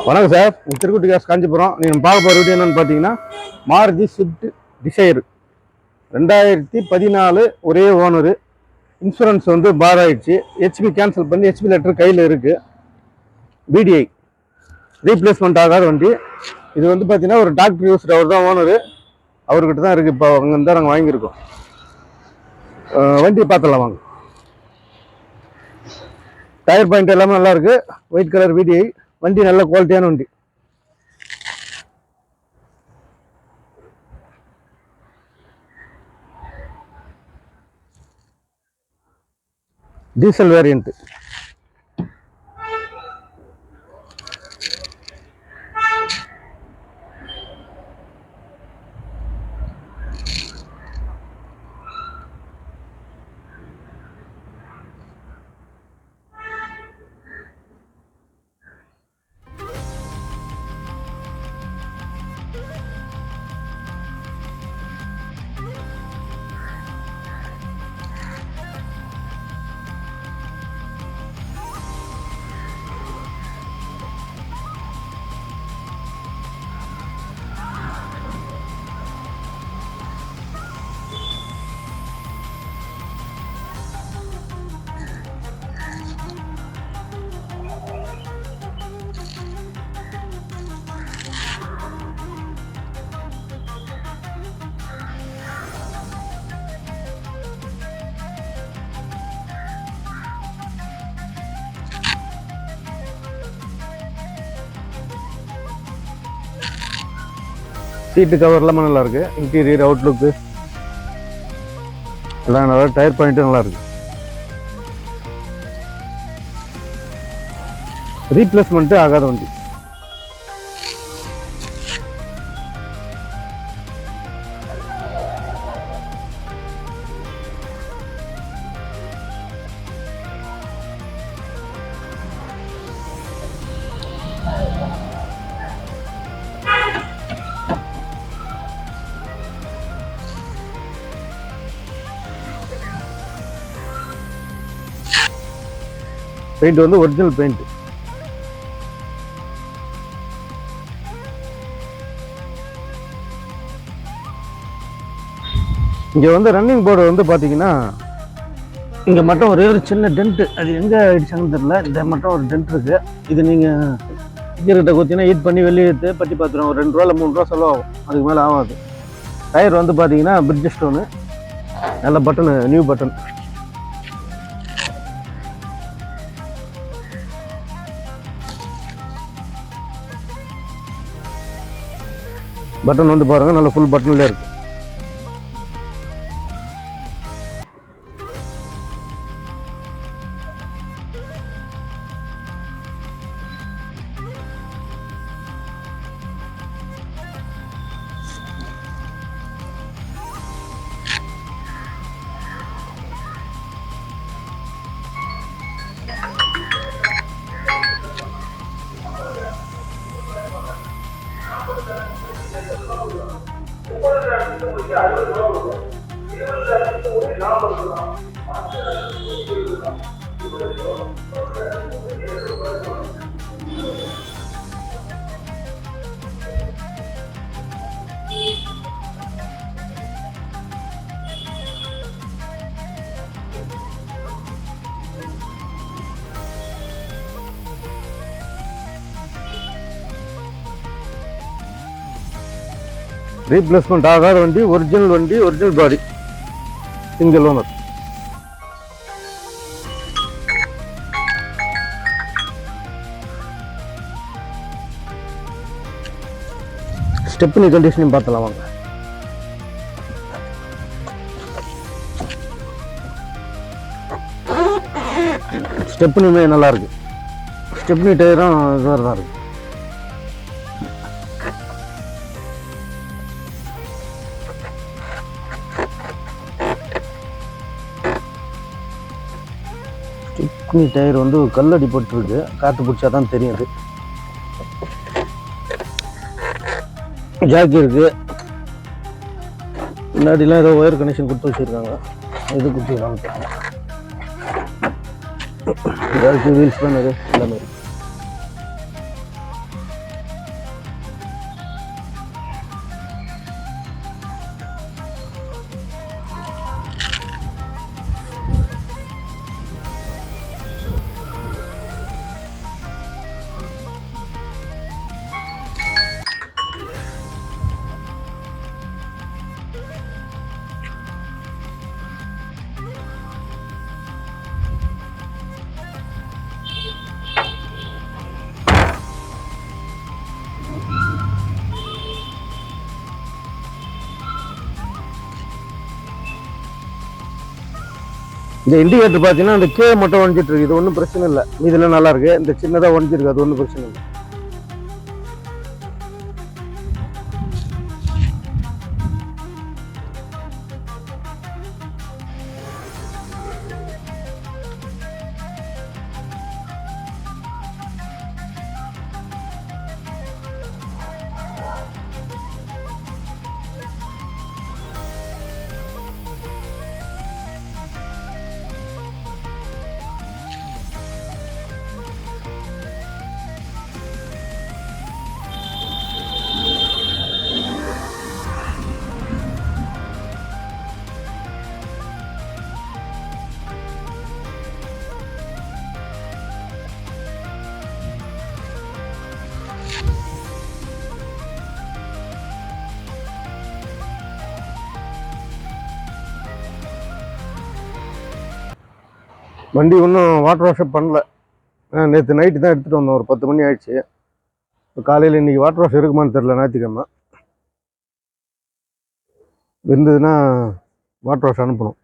வணக்கம் சார், திருக்குட்டி காசு காஞ்சிபுரம். நீங்கள் பார்க்க போகிற வீடியோ என்னென்னு பார்த்தீங்கன்னா, மாருதி ஸ்விஃப்ட் டிசைர் 2014 ஒரே ஓனரு. இன்சூரன்ஸ் வந்து பார் ஆகிடுச்சு. ஹெச்பி கேன்சல் பண்ணி ஹெச்பி லெட்டர் கையில் இருக்குது. பிடிஐ ரீப்ளேஸ்மெண்ட் ஆகாத வண்டி. இது வந்து பார்த்தீங்கன்னா ஒரு டாக்டர் யூஸ்டு, அவர் தான் ஓனரு. அவர்கிட்ட தான் இருக்குது. இப்போ அங்கே இருந்தால் நாங்கள் வாங்கியிருக்கோம். வண்டியை பார்த்துடலாம் வாங்க. டயர் பாயிண்ட் எல்லாமே நல்லா இருக்குது. ஒயிட் கலர் பிடிஐ வண்டி, நல்ல குவாலிட்டியான வண்டி. Diesel variant. சீட்டு கவர் எல்லாமே நல்லா இருக்கு. இன்டீரியர் அவுட்லுக்கு எல்லாம் நல்லா. டயர் பாயிண்ட்டும் நல்லா இருக்கு. ரீப்ளேஸ்மெண்ட் ஆகாத வண்டி. பெயிண்ட் வந்து ஒரிஜினல் பெயிண்ட். இங்க வந்து ரன்னிங் போர்டு வந்து பாத்தீங்கன்னா, இங்க மட்டும் ஒரே ஒரு சின்ன டென்ட். அது எங்க ஆயிடுச்சாங்கன்னு தெரியல. இந்த மட்டும் ஒரு டென்ட் இருக்கு. இது நீங்க கிட்ட குத்தினா ஹீட் பண்ணி வெளியே எடுத்து பட்டி பார்த்துரும். ஒரு 2 ரூபா இல்லை 3 ரூபா செலவாகும். அதுக்கு மேலே ஆகாது. டயர் வந்து பாத்தீங்கன்னா பிரிட்ஜ் ஸ்டோனு. நல்ல பட்டன், நியூ பட்டன். பட்டன் வந்து பாருங்க, நல்ல ஃபுல் பட்டன்ல இருக்கு. ரீப்ளேஸ்மெண்ட் ஆகாத வண்டி, ஒரிஜினல் வண்டி, original body, single owner. Stepney கண்டிஷனையும் பார்த்தலாம் வாங்க. ஸ்டெப்னியுமே நல்லா இருக்கு. ஸ்டெப்னி டயரும் இதுவாக தான் இருக்கு. ஸ்டெப்னி டயர் வந்து கல்லடி போட்டுருக்கு. காற்று பிடிச்சா தான் தெரியுது. ஜாக்கி இருக்கு. முன்னாடிலாம் ஏதோ ஒயர் கனெக்ஷன் கொடுத்து வச்சுருக்காங்க. இது கொடுத்துருக்காங்க. ஜாக்கி வீல்ஸ் தான் எல்லாமே. இந்த இண்டிகேட்டர் பார்த்தீங்கன்னா இந்த கே மட்டும் ஒழிஞ்சிட்டு இருக்கு, இது ஒன்றும் பிரச்சனை இல்லை. இதெல்லாம் நல்லா இருக்கு. இந்த சின்னதாக ஒழிஞ்சிருக்கு, அது ஒன்றும் பிரச்சனை இல்லை. வண்டி ஒன்றும் வாட்டர் வாஷப் பண்ணல. நேற்று நைட்டு தான் எடுத்துகிட்டு வந்தோம், ஒரு 10 மணி ஆயிடுச்சு. இப்போ காலையில் இன்றைக்கி வாட்டர் வாஷ் இருக்குமான்னு தெரில. ஞாயிற்றுக்கிழமை இருந்ததுன்னா வாட்டர் வாஷ் அனுப்பணும்.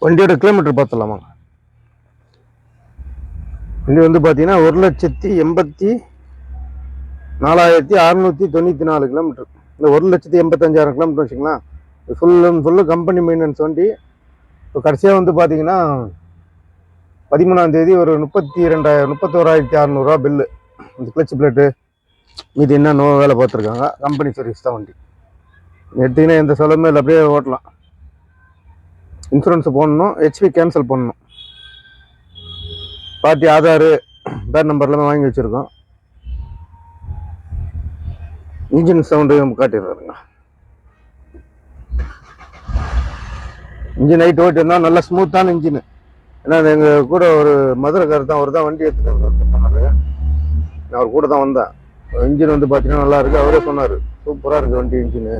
வண்டியோட கிலோமீட்டர் பார்த்துலாமா? வண்டி வந்து பார்த்தீங்கன்னா 1,84,694 கிலோமீட்டர். இந்த 1,85,000 கிலோமீட்டர் வச்சுக்கலாம். ஃபுல்லு கம்பெனி மெயின்டெனன்ஸ் வண்டி. இப்போ கடைசியாக வந்து பார்த்தீங்கன்னா 13ஆம் தேதி ஒரு 31,600 பில்லு. இந்த கிளச் பிளேட்டு மீது என்ன வேலை பார்த்துருக்காங்க. கம்பெனி சர்வீஸ் தான் வண்டி. எடுத்திங்கன்னா எந்த செலவுமே இல்லை, அப்படியே ஓட்டலாம். இன்சூரன்ஸ் போடணும், ஹெச்பி கேன்சல் பண்ணணும். பார்ட்டி ஆதார் பேர் நம்பர்லாம் வாங்கி வச்சுருக்கோம். இன்ஜின் சவுண்டு காட்டிடுறாருங்க. இன்ஜின் நைட் ஓட்டிருந்தோம், நல்லா ஸ்மூத்தான இன்ஜின். ஏன்னா எங்கள் கூட ஒரு மதுரைக்காரர் தான், அவர் தான் வண்டி எடுத்துகிட்டு பண்ணாரு. நான் அவர் கூட தான் வந்தேன். இன்ஜின் வந்து பார்த்தீங்கன்னா நல்லா இருக்குது. அவரே சொன்னார் சூப்பராக இருக்குது வண்டி இன்ஜினு.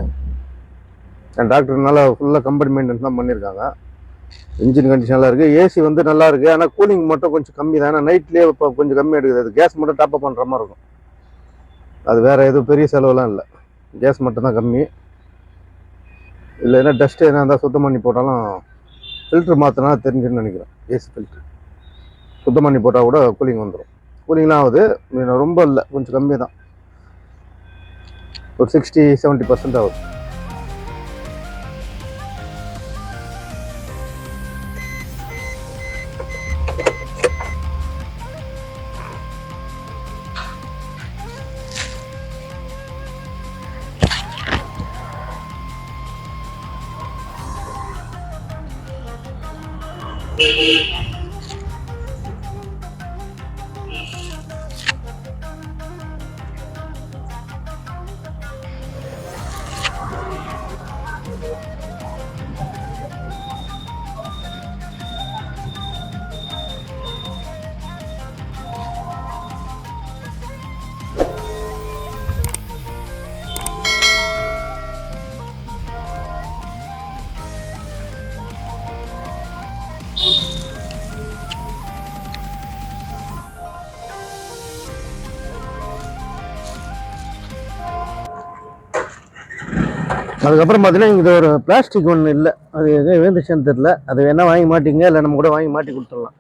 என் டாக்டர்னால ஃபுல்லாக கம்பெனி மெயின்டெனன்ஸ் தான் பண்ணியிருக்காங்க. இன்ஜின் கண்டிஷன் நல்லா இருக்குது. ஏசி வந்து நல்லா இருக்குது. ஆனால் கூலிங் மட்டும் கொஞ்சம் கம்மி தான். ஏன்னா நைட்லேயே இப்போ கொஞ்சம் கம்மி எடுக்குது. அது கேஸ் மட்டும் டாப்அப் பண்ணுற மாதிரி இருக்கும். அது வேறு எதுவும் பெரிய செலவுலாம் இல்லை, கேஸ் மட்டும் தான் கம்மி. இல்லைன்னா டஸ்ட்டு என்ன இருந்தால் சுத்தம் பண்ணி போட்டாலும் ஃபில்ட்ரு மாற்றினா தெரிஞ்சுன்னு நினைக்கிறேன். ஏசி ஃபில்ட்ரு சுத்தம் பண்ணி போட்டால் கூட கூலிங் வந்துடும். கூலிங்லாம் ஆகுது, ரொம்ப இல்லை, கொஞ்சம் கம்மி தான். ஒரு 60-70% ஆகுது. அதுக்கப்புறம் பார்த்தீங்கன்னா இங்கே ஒரு பிளாஸ்டிக் ஒன்று இல்லை, அது எங்கே விழுந்துச்சுன்னு தெரில. அது வேணால் வாங்கி மாட்டிங்க, இல்லை நம்ம கூட வாங்கி மாட்டி கொடுத்துடலாம்.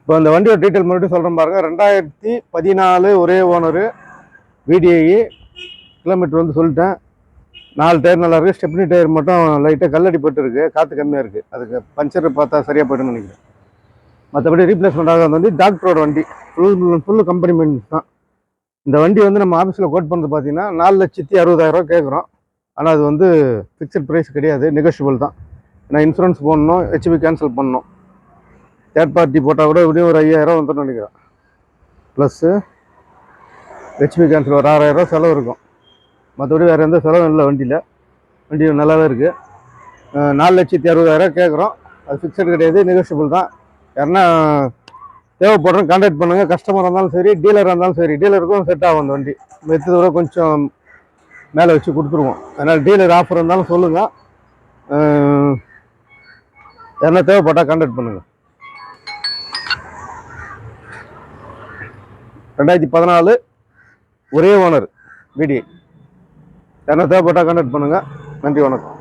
இப்போ அந்த வண்டியோட டீட்டெயில் மறுபடியும் சொல்கிறேன் பாருங்கள். 2014 ஒரே ஓனரு, VDI. கிலோமீட்டர் வந்து சொல்லிட்டேன். 4 டயர் நல்லா இருக்குது. ஸ்டெப்னி டயர் மட்டும் லைட்டாக கல்லடி போட்டுருக்கு, காற்று கம்மியாக இருக்குது. அதுக்கு பஞ்சர் பார்த்தா சரியாக போய்ட்டுன்னு நினைக்கிறேன். மற்றபடி ரீப்ளேஸ்மெண்ட் ஆகாத வண்டி. டாக்டரோட வண்டி, ஃபுல்லு கம்பெனி மெயின்டெனன்ஸ் தான். இந்த வண்டி வந்து நம்ம ஆஃபீஸில் கோட் பண்ணுறது பார்த்தீங்கன்னா 4,60,000 கேட்குறோம். ஆனால் அது வந்து ஃபிக்ஸட் ப்ரைஸ் கிடையாது, நெகோஷியபிள் தான். ஏன்னா இன்சூரன்ஸ் போடணும், ஹெச்பி கேன்சல் பண்ணணும். தேர்ட் பார்ட்டி போட்டால் கூட எப்படியும் ஒரு 5,000 வந்துடும் நினைக்கிறேன். ப்ளஸ்ஸு ஹெச்பி கேன்சல் ஒரு 6,000 செலவு இருக்கும். மற்றபடி வேறு எந்த செலவும் இல்லை வண்டியில். வண்டி நல்லாவே இருக்குது. 4,60,000 கேட்குறோம். அது ஃபிக்ஸட் கிடையாது, நெகோஷியபிள் தான். யாருன்னா தேவைப்படுறோம் கான்டாக்ட் பண்ணுங்கள். கஸ்டமராக இருந்தாலும் சரி, டீலராக இருந்தாலும் சரி, டீலருக்கும் செட் ஆகும் அந்த வண்டி. மெத்து தூரம் கொஞ்சம் மேலே வச்சு கொடுத்துருவோம். அதனால் டீலர் ஆஃபர் இருந்தாலும் சொல்லுங்கள். யாருன்னா தேவைப்பட்டால் கான்டாக்ட் பண்ணுங்கள். 2014 ஒரே ஓனர் VDI. யாருன்னா தேவைப்பட்டால் கான்டாக்ட் பண்ணுங்கள். நன்றி, வணக்கம்.